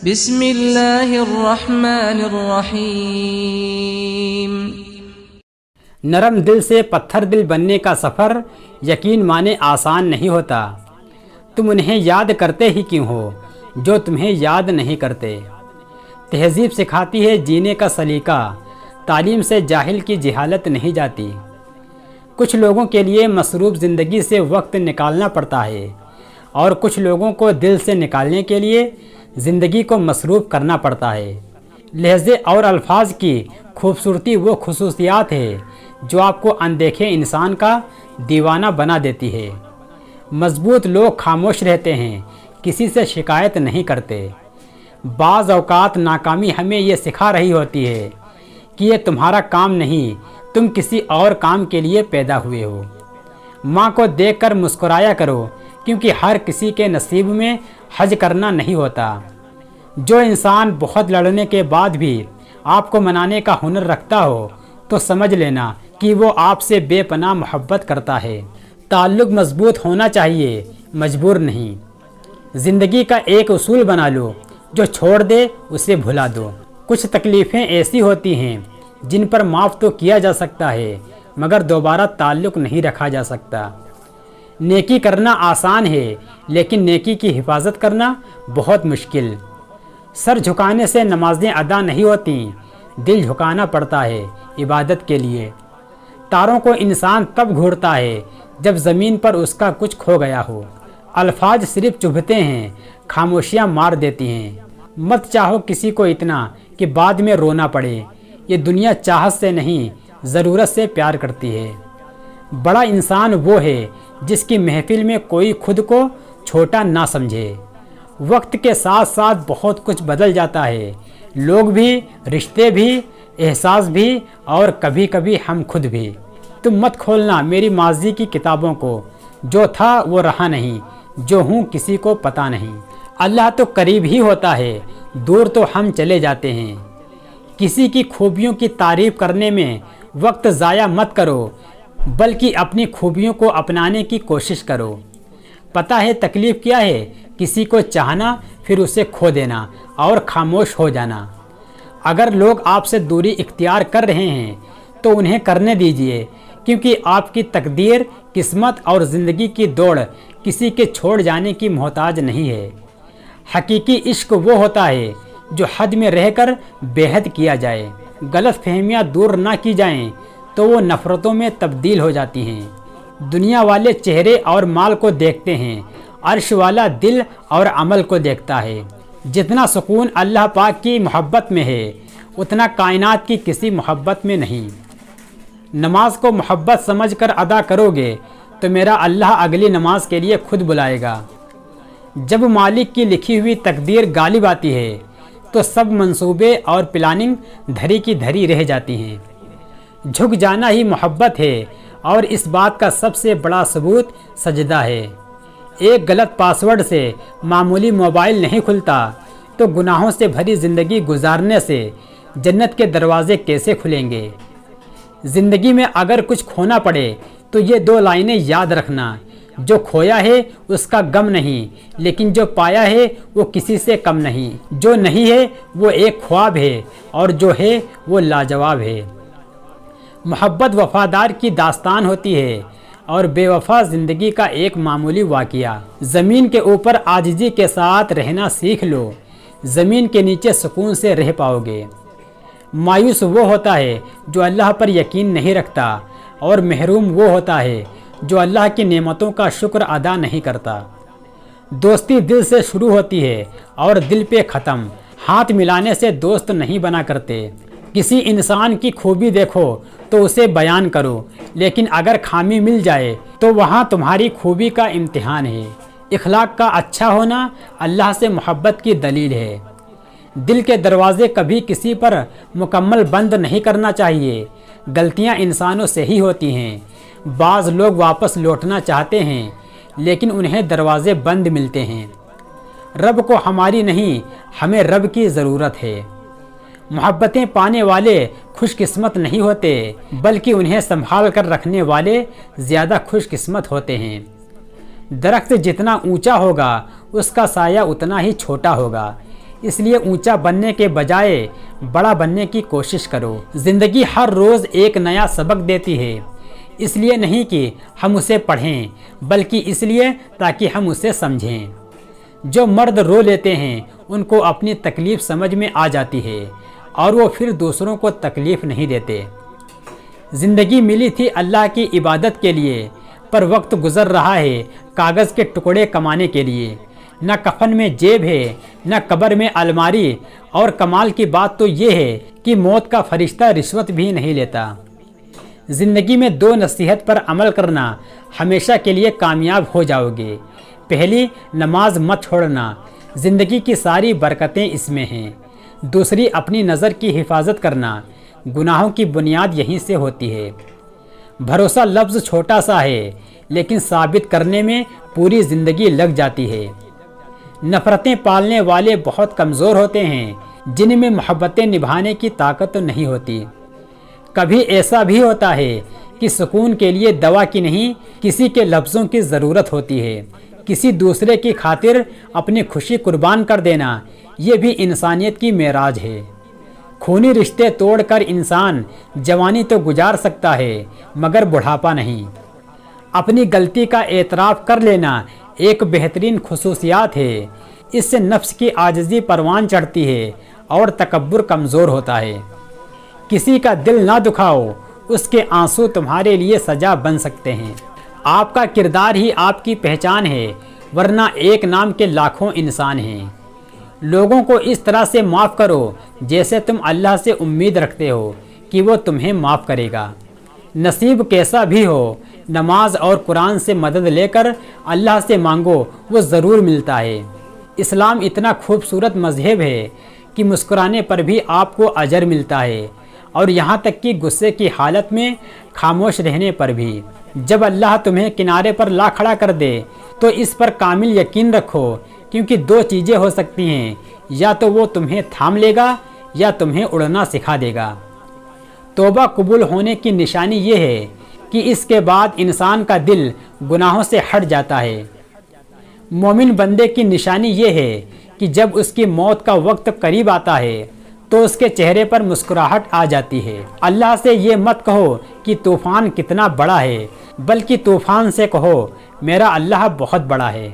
بسم اللہ الرحمن الرحیم۔ نرم دل سے پتھر دل بننے کا سفر یقین مانے آسان نہیں ہوتا۔ تم انہیں یاد کرتے ہی کیوں ہو جو تمہیں یاد نہیں کرتے۔ تہذیب سکھاتی ہے جینے کا سلیقہ، تعلیم سے جاہل کی جہالت نہیں جاتی۔ کچھ لوگوں کے لیے مصروف زندگی سے وقت نکالنا پڑتا ہے اور کچھ لوگوں کو دل سے نکالنے کے لیے زندگی کو مصروف کرنا پڑتا ہے۔ لہجے اور الفاظ کی خوبصورتی وہ خصوصیات ہے جو آپ کو اندیکھے انسان کا دیوانہ بنا دیتی ہے۔ مضبوط لوگ خاموش رہتے ہیں، کسی سے شکایت نہیں کرتے۔ بعض اوقات ناکامی ہمیں یہ سکھا رہی ہوتی ہے کہ یہ تمہارا کام نہیں، تم کسی اور کام کے لیے پیدا ہوئے ہو۔ ماں کو دیکھ کر مسکرایا کرو، کیونکہ ہر کسی کے نصیب میں حج کرنا نہیں ہوتا۔ جو انسان بہت لڑنے کے بعد بھی آپ کو منانے کا ہنر رکھتا ہو تو سمجھ لینا کہ وہ آپ سے بے پناہ محبت کرتا ہے۔ تعلق مضبوط ہونا چاہیے، مجبور نہیں۔ زندگی کا ایک اصول بنا لو، جو چھوڑ دے اسے بھلا دو۔ کچھ تکلیفیں ایسی ہوتی ہیں جن پر معاف تو کیا جا سکتا ہے مگر دوبارہ تعلق نہیں رکھا جا سکتا۔ نیکی کرنا آسان ہے لیکن نیکی کی حفاظت کرنا بہت مشکل۔ سر جھکانے سے نمازیں ادا نہیں ہوتی، دل جھکانا پڑتا ہے عبادت کے لیے۔ تاروں کو انسان تب گھورتا ہے جب زمین پر اس کا کچھ کھو گیا ہو۔ الفاظ صرف چبھتے ہیں، خاموشیاں مار دیتی ہیں۔ مت چاہو کسی کو اتنا کہ بعد میں رونا پڑے۔ یہ دنیا چاہت سے نہیں، ضرورت سے پیار کرتی ہے۔ بڑا انسان وہ ہے جس کی محفل میں کوئی خود کو چھوٹا نہ سمجھے۔ وقت کے ساتھ ساتھ بہت کچھ بدل جاتا ہے، لوگ بھی، رشتے بھی، احساس بھی اور کبھی کبھی ہم خود بھی۔ تم مت کھولنا میری ماضی کی کتابوں کو، جو تھا وہ رہا نہیں، جو ہوں کسی کو پتہ نہیں۔ اللہ تو قریب ہی ہوتا ہے، دور تو ہم چلے جاتے ہیں۔ کسی کی خوبیوں کی تعریف کرنے میں وقت ضائع مت کرو، بلکہ اپنی خوبیوں کو اپنانے کی کوشش کرو۔ پتہ ہے تکلیف کیا ہے؟ کسی کو چاہنا پھر اسے کھو دینا اور خاموش ہو جانا۔ اگر لوگ آپ سے دوری اختیار کر رہے ہیں تو انہیں کرنے دیجیے، کیونکہ آپ کی تقدیر، قسمت اور زندگی کی دوڑ کسی کے چھوڑ جانے کی محتاج نہیں ہے۔ حقیقی عشق وہ ہوتا ہے جو حد میں رہ کر بے حد کیا جائے۔ غلط فہمیاں دور نہ کی جائیں تو وہ نفرتوں میں تبدیل ہو جاتی ہیں۔ دنیا والے چہرے اور مال کو دیکھتے ہیں، عرش والا دل اور عمل کو دیکھتا ہے۔ جتنا سکون اللہ پاک کی محبت میں ہے اتنا کائنات کی کسی محبت میں نہیں۔ نماز کو محبت سمجھ کر ادا کرو گے تو میرا اللہ اگلی نماز کے لیے خود بلائے گا۔ جب مالک کی لکھی ہوئی تقدیر غالب آتی ہے تو سب منصوبے اور پلاننگ دھری کی دھری رہ جاتی ہیں۔ جھک جانا ہی محبت ہے اور اس بات کا سب سے بڑا ثبوت سجدہ ہے۔ ایک غلط پاسورڈ سے معمولی موبائل نہیں کھلتا تو گناہوں سے بھری زندگی گزارنے سے جنت کے دروازے کیسے کھلیں گے؟ زندگی میں اگر کچھ کھونا پڑے تو یہ 2 لائنیں یاد رکھنا: جو کھویا ہے اس کا غم نہیں، لیکن جو پایا ہے وہ کسی سے کم نہیں۔ جو نہیں ہے وہ ایک خواب ہے اور جو ہے وہ لاجواب ہے۔ محبت وفادار کی داستان ہوتی ہے اور بے وفا زندگی کا ایک معمولی واقعہ۔ زمین کے اوپر عاجزی کے ساتھ رہنا سیکھ لو، زمین کے نیچے سکون سے رہ پاؤ گے۔ مایوس وہ ہوتا ہے جو اللہ پر یقین نہیں رکھتا، اور محروم وہ ہوتا ہے جو اللہ کی نعمتوں کا شکر ادا نہیں کرتا۔ دوستی دل سے شروع ہوتی ہے اور دل پہ ختم۔ ہاتھ ملانے سے دوست نہیں بنا کرتے۔ کسی انسان کی خوبی دیکھو تو اسے بیان کرو، لیکن اگر خامی مل جائے تو وہاں تمہاری خوبی کا امتحان ہے۔ اخلاق کا اچھا ہونا اللہ سے محبت کی دلیل ہے۔ دل کے دروازے کبھی کسی پر مکمل بند نہیں کرنا چاہیے۔ غلطیاں انسانوں سے ہی ہوتی ہیں۔ بعض لوگ واپس لوٹنا چاہتے ہیں لیکن انہیں دروازے بند ملتے ہیں۔ رب کو ہماری نہیں، ہمیں رب کی ضرورت ہے۔ محبتیں پانے والے خوش قسمت نہیں ہوتے، بلکہ انہیں سنبھال کر رکھنے والے زیادہ خوش قسمت ہوتے ہیں۔ درخت جتنا اونچا ہوگا اس کا سایہ اتنا ہی چھوٹا ہوگا، اس لیے اونچا بننے کے بجائے بڑا بننے کی کوشش کرو۔ زندگی ہر روز ایک نیا سبق دیتی ہے، اس لیے نہیں کہ ہم اسے پڑھیں بلکہ اس لیے تاکہ ہم اسے سمجھیں۔ جو مرد رو لیتے ہیں ان کو اپنی تکلیف سمجھ میں آ جاتی ہے اور وہ پھر دوسروں کو تکلیف نہیں دیتے۔ زندگی ملی تھی اللہ کی عبادت کے لیے، پر وقت گزر رہا ہے کاغذ کے ٹکڑے کمانے کے لیے۔ نہ کفن میں جیب ہے نہ قبر میں الماری، اور کمال کی بات تو یہ ہے کہ موت کا فرشتہ رشوت بھی نہیں لیتا۔ زندگی میں 2 نصیحت پر عمل کرنا ہمیشہ کے لیے کامیاب ہو جاؤ گے۔ پہلی، نماز مت چھوڑنا، زندگی کی ساری برکتیں اس میں ہیں۔ دوسری، اپنی نظر کی حفاظت کرنا، گناہوں کی بنیاد یہیں سے ہوتی ہے۔ بھروسہ لفظ چھوٹا سا ہے لیکن ثابت کرنے میں پوری زندگی لگ جاتی ہے۔ نفرتیں پالنے والے بہت کمزور ہوتے ہیں، جن میں محبتیں نبھانے کی طاقت نہیں ہوتی۔ کبھی ایسا بھی ہوتا ہے کہ سکون کے لیے دوا کی نہیں، کسی کے لفظوں کی ضرورت ہوتی ہے۔ کسی دوسرے کی خاطر اپنی خوشی قربان کر دینا، یہ بھی انسانیت کی معراج ہے۔ خونی رشتے توڑ کر انسان جوانی تو گزار سکتا ہے مگر بڑھاپا نہیں۔ اپنی غلطی کا اعتراف کر لینا ایک بہترین خصوصیات ہے، اس سے نفس کی عاجزی پروان چڑھتی ہے اور تکبر کمزور ہوتا ہے۔ کسی کا دل نہ دکھاؤ، اس کے آنسو تمہارے لیے سزا بن سکتے ہیں۔ آپ کا کردار ہی آپ کی پہچان ہے، ورنہ ایک نام کے لاکھوں انسان ہیں۔ لوگوں کو اس طرح سے معاف کرو جیسے تم اللہ سے امید رکھتے ہو کہ وہ تمہیں معاف کرے گا۔ نصیب کیسا بھی ہو، نماز اور قرآن سے مدد لے کر اللہ سے مانگو، وہ ضرور ملتا ہے۔ اسلام اتنا خوبصورت مذہب ہے کہ مسکرانے پر بھی آپ کو اجر ملتا ہے، اور یہاں تک کہ غصے کی حالت میں خاموش رہنے پر بھی۔ جب اللہ تمہیں کنارے پر لا کھڑا کر دے تو اس پر کامل یقین رکھو، کیونکہ 2 چیزیں ہو سکتی ہیں، یا تو وہ تمہیں تھام لے گا یا تمہیں اڑنا سکھا دے گا۔ توبہ قبول ہونے کی نشانی یہ ہے کہ اس کے بعد انسان کا دل گناہوں سے ہٹ جاتا ہے۔ مومن بندے کی نشانی یہ ہے کہ جب اس کی موت کا وقت قریب آتا ہے تو اس کے چہرے پر مسکراہٹ آ جاتی ہے۔ اللہ سے یہ مت کہو کہ طوفان کتنا بڑا ہے، بلکہ طوفان سے کہو میرا اللہ بہت بڑا ہے۔